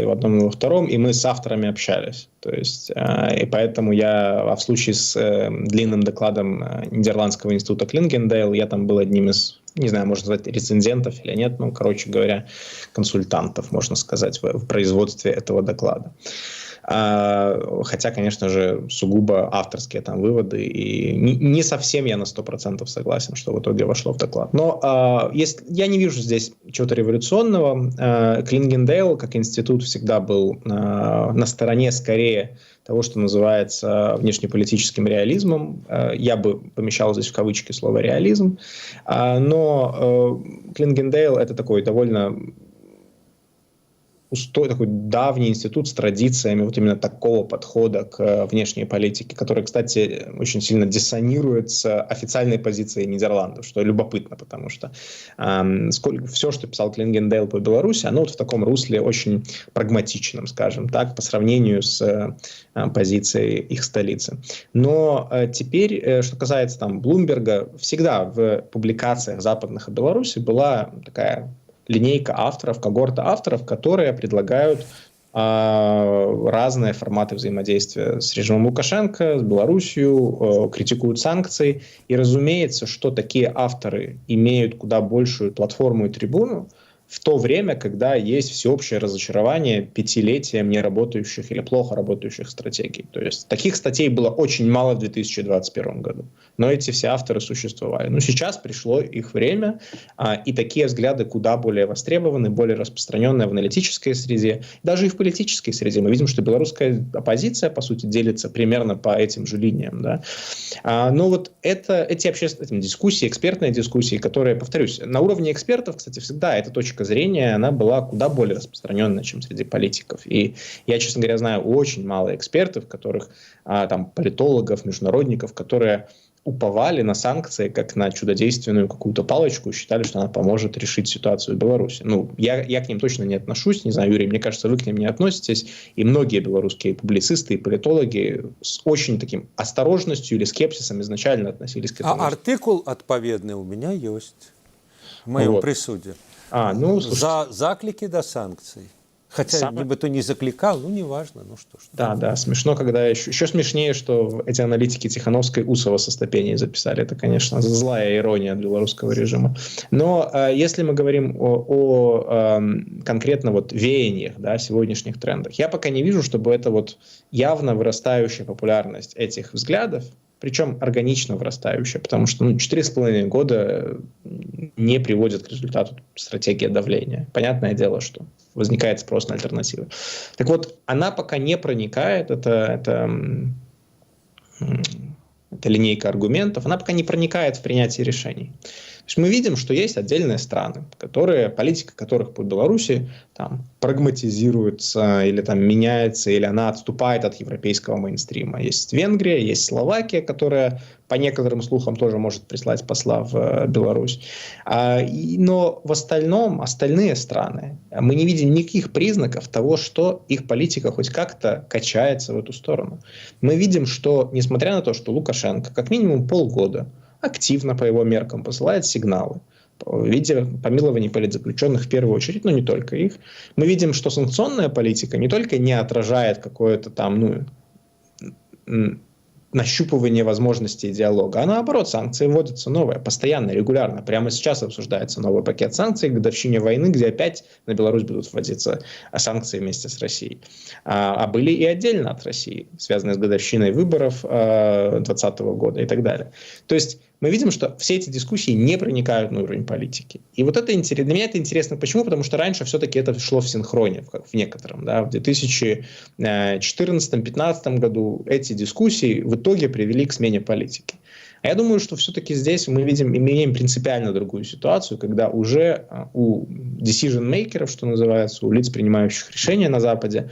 и в одном и во втором, и мы с авторами общались. То есть, и поэтому в случае с длинным докладом Нидерландского института Клингендейл, я там был одним из, не знаю, можно назвать рецензентов или нет, ну, короче говоря, консультантов, можно сказать, в производстве этого доклада. Хотя, конечно же, сугубо авторские там выводы, и не совсем я на 100% согласен, что в итоге вошло в доклад. Но я не вижу здесь чего-то революционного. Клингендейл, как институт, всегда был на стороне скорее того, что называется внешнеполитическим реализмом. Я бы помещал здесь в кавычки слово «реализм». Но Клингендейл – это такой довольно такой давний институт с традициями вот именно такого подхода к внешней политике, который, кстати, очень сильно диссонирует с официальной позицией Нидерландов, что любопытно, потому что все, что писал Клингендейл по Беларуси, оно вот в таком русле очень прагматичном, скажем так, по сравнению с позицией их столицы. Но теперь, что касается там Блумберга, всегда в публикациях западных о Беларуси была такая линейка авторов, когорта авторов, которые предлагают разные форматы взаимодействия с режимом Лукашенко, с Белоруссией, критикуют санкции. И разумеется, что такие авторы имеют куда большую платформу и трибуну в то время, когда есть всеобщее разочарование пятилетием неработающих или плохо работающих стратегий. То есть таких статей было очень мало в 2021 году. Но эти все авторы существовали. Но сейчас пришло их время, и такие взгляды куда более востребованы, более распространенные в аналитической среде, даже и в политической среде. Мы видим, что белорусская оппозиция, по сути, делится примерно по этим же линиям. Да? Но вот эти общественные дискуссии, экспертные дискуссии, которые, повторюсь, на уровне экспертов, кстати, всегда эта точка зрения, она была куда более распространенная, чем среди политиков. И я, честно говоря, знаю очень мало экспертов, которых, там, политологов, международников, которые уповали на санкции как на чудодейственную какую-то палочку и считали, что она поможет решить ситуацию в Беларуси. Ну, я к ним точно не отношусь, не знаю, Юрий, мне кажется, вы к ним не относитесь, и многие белорусские публицисты и политологи с очень таким осторожностью или скепсисом изначально относились к этому. А артикул отповедный у меня есть в моем присуде. За заклики до санкций. Хотя нібито не закликал, ну неважно, ну что ж. Да, смешно, когда еще смешнее, что эти аналитики Тихановской Усова со ступеней записали. Это, конечно, злая ирония от белорусского режима. Но если мы говорим о конкретно вот веяниях, да, сегодняшних трендах, я пока не вижу, чтобы это вот явно вырастающая популярность этих взглядов, причем органично вырастающая, потому что 4,5 года не приводят к результату стратегии давления. Понятное дело, что возникает спрос на альтернативы. Так вот, она пока не проникает, это линейка аргументов, она пока не проникает в принятие решений. То есть мы видим, что есть отдельные страны, политика которых по Беларуси там, прагматизируется или там, меняется, или она отступает от европейского мейнстрима. Есть Венгрия, есть Словакия, которая по некоторым слухам тоже может прислать посла в Беларусь. Но в остальном, остальные страны, мы не видим никаких признаков того, что их политика хоть как-то качается в эту сторону. Мы видим, что, несмотря на то, что Лукашенко как минимум полгода активно по его меркам посылает сигналы в виде помилований политзаключенных в первую очередь, но не только их. Мы видим, что санкционная политика не только не отражает какое-то там, нащупывание возможностей диалога, а наоборот, санкции вводятся новые, постоянно, регулярно. Прямо сейчас обсуждается новый пакет санкций к годовщине войны, где опять на Беларусь будут вводиться санкции вместе с Россией. А были и отдельно от России, связанные с годовщиной выборов 2020 года и так далее. То есть мы видим, что все эти дискуссии не проникают на уровень политики. И вот это для меня это интересно. Почему? Потому что раньше все-таки это шло в синхроне, в некотором. Да? В 2014-2015 году эти дискуссии в итоге привели к смене политики. А я думаю, что все-таки здесь мы имеем принципиально другую ситуацию, когда уже у decision-makers, что называется, у лиц, принимающих решения на Западе,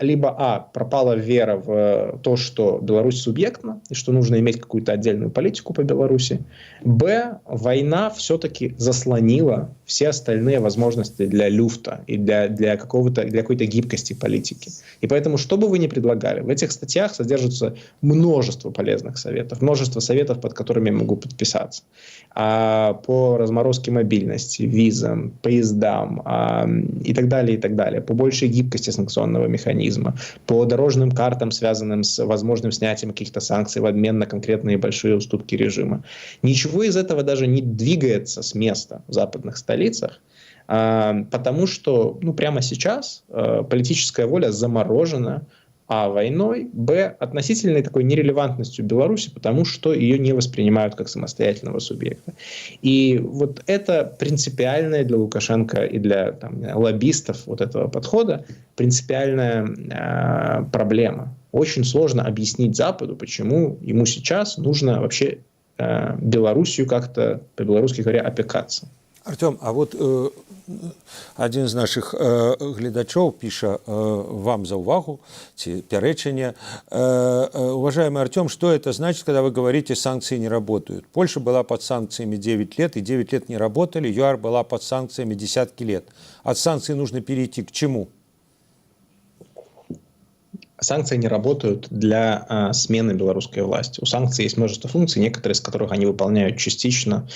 либо пропала вера в то, что Беларусь субъектна, и что нужно иметь какую-то отдельную политику по Беларуси, война все-таки заслонила все остальные возможности для люфта и для какой-то гибкости политики. И поэтому, что бы вы ни предлагали, в этих статьях содержится множество полезных советов, множество советов, под которыми я могу подписаться. По разморозке мобильности, визам, поездам и так далее, по большей гибкости санкционного механизма, по дорожным картам, связанным с возможным снятием каких-то санкций в обмен на конкретные большие уступки режима. Ничего из этого даже не двигается с места в западных столицах, потому что прямо сейчас политическая воля заморожена войной, относительной такой нерелевантностью Беларуси, потому что ее не воспринимают как самостоятельного субъекта. И вот это принципиальная для Лукашенко и для лоббистов вот этого подхода принципиальная проблема. Очень сложно объяснить Западу, почему ему сейчас нужно вообще Белоруссию как-то, по-белорусски говоря, опекаться. Артем, а вот один из наших глядачоў піша вам за увагу, пярэчанне. Уважаемый Артем, что это значит, когда вы говорите, санкции не работают? Польша была под санкциями 9 лет, и 9 лет не работали. ЮАР была под санкциями десятки лет. От санкций нужно перейти к чему? Санкции не работают для смены белорусской власти. У санкций есть множество функций, некоторые из которых они выполняют частично.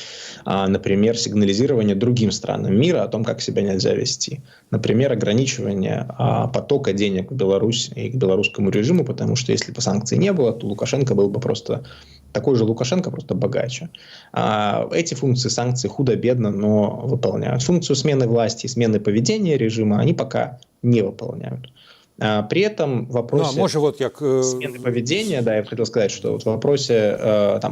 Например, сигнализирование другим странам мира о том, как себя нельзя вести. Например, ограничивание потока денег в Беларусь и к белорусскому режиму, потому что если бы санкций не было, то Лукашенко был бы просто такой же Лукашенко, просто богаче. Эти функции санкций худо-бедно, но выполняют. Функцию смены власти и смены поведения режима они пока не выполняют. При этом в вопросе смены поведения, я хотел сказать, что в вопросе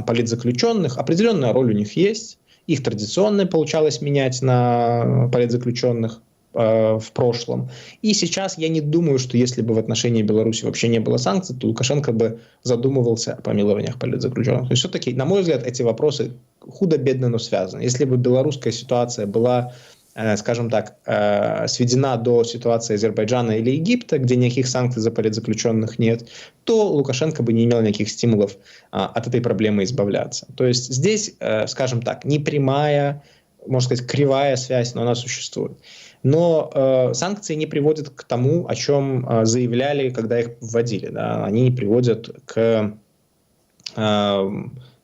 политзаключенных определенная роль у них есть. Их традиционно получалось менять на политзаключенных в прошлом. И сейчас я не думаю, что если бы в отношении Беларуси вообще не было санкций, то Лукашенко бы задумывался о помилованиях политзаключенных. То есть все-таки, на мой взгляд, эти вопросы худо-бедно, но связаны. Если бы белорусская ситуация была, скажем так, сведена до ситуации Азербайджана или Египта, где никаких санкций за политзаключенных нет, то Лукашенко бы не имел никаких стимулов от этой проблемы избавляться. То есть здесь, скажем так, не прямая, можно сказать, кривая связь, но она существует. Но санкции не приводят к тому, о чем заявляли, когда их вводили. Да? Они не приводят к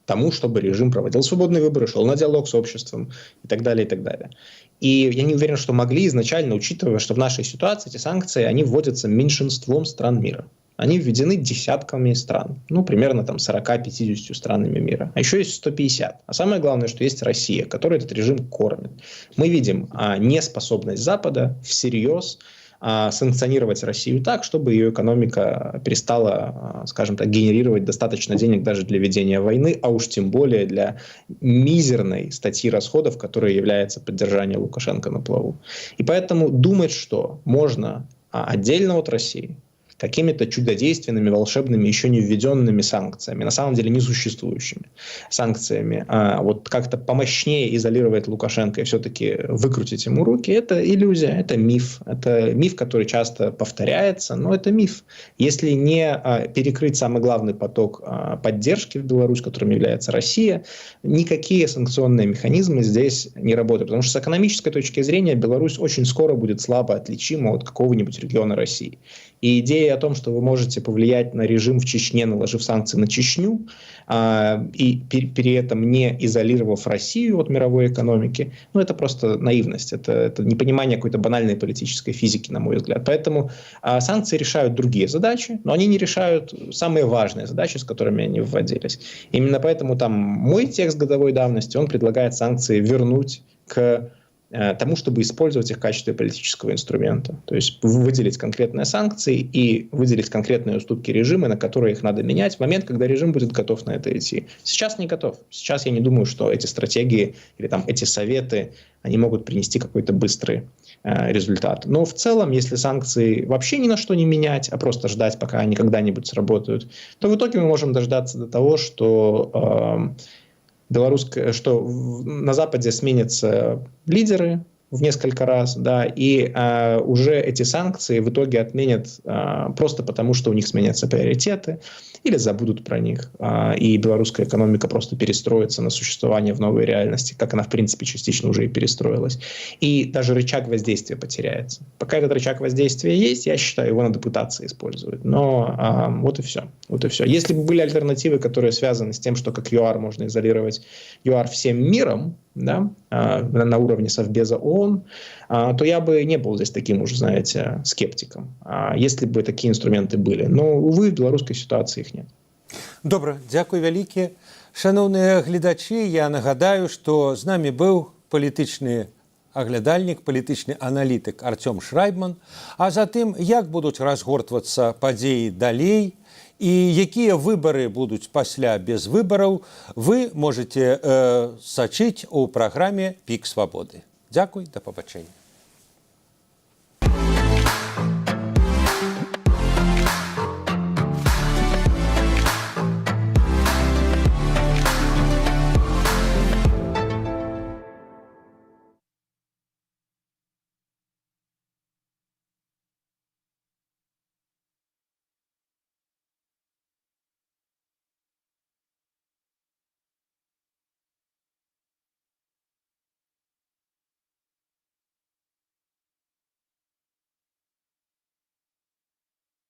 тому, чтобы режим проводил свободные выборы, шел на диалог с обществом и так далее, и так далее. И я не уверен, что могли изначально, учитывая, что в нашей ситуации эти санкции, они вводятся меньшинством стран мира. Они введены десятками стран, примерно 40-50 странами мира. А еще есть 150. А самое главное, что есть Россия, которая этот режим кормит. Мы видим неспособность Запада всерьез санкционировать Россию так, чтобы ее экономика перестала, скажем так, генерировать достаточно денег даже для ведения войны, а уж тем более для мизерной статьи расходов, которая является поддержание Лукашенко на плаву. И поэтому думать, что можно отдельно от России какими-то чудодейственными, волшебными, еще не введенными санкциями, на самом деле несуществующими санкциями, вот как-то помощнее изолировать Лукашенко и все-таки выкрутить ему руки, это иллюзия, это миф, который часто повторяется, но это миф. Если не перекрыть самый главный поток поддержки в Беларусь, которым является Россия, никакие санкционные механизмы здесь не работают, потому что с экономической точки зрения Беларусь очень скоро будет слабо отличима от какого-нибудь региона России. И идея о том, что вы можете повлиять на режим в Чечне, наложив санкции на Чечню, и при этом не изолировав Россию от мировой экономики, ну, это просто наивность, это непонимание какой-то банальной политической физики, на мой взгляд. Поэтому санкции решают другие задачи, но они не решают самые важные задачи, с которыми они вводились. Именно поэтому там мой текст годовой давности, он предлагает санкции вернуть к тому, чтобы использовать их в качестве политического инструмента. То есть выделить конкретные санкции и выделить конкретные уступки режима, на которые их надо менять в момент, когда режим будет готов на это идти. Сейчас не готов. Сейчас я не думаю, что эти стратегии или там эти советы, они могут принести какой-то быстрый результат. Но в целом, если санкции вообще ни на что не менять, а просто ждать, пока они когда-нибудь сработают, то в итоге мы можем дождаться до того, что что на Западе сменятся лидеры в несколько раз, да, и уже эти санкции в итоге отменят просто потому, что у них сменятся приоритеты или забудут про них, и белорусская экономика просто перестроится на существование в новой реальности, как она, в принципе, частично уже и перестроилась. И даже рычаг воздействия потеряется. Пока этот рычаг воздействия есть, я считаю, его надо пытаться использовать. Но вот и все. Вот и все. Если бы были альтернативы, которые связаны с тем, что как ЮАР можно изолировать ЮАР всем миром, да, на уровне Совбеза ООН, то я бы не был здесь таким уже, знаете, скептиком, если бы такие инструменты были. Но, увы, в беларускай ситуации их нет. Добра, дзякуй вялікі. Шановныя гледачы, я нагадаю, што з намі быў палітычны аглядальнік, палітычны аналітык Артём Шрайбман, а затым, як будуць разгортвацца падзеі далей, і якія выбары будуць пасля без выбараў, вы можете сачыць у праграме «Пік свабоды». Дзякуй, да пабачэння.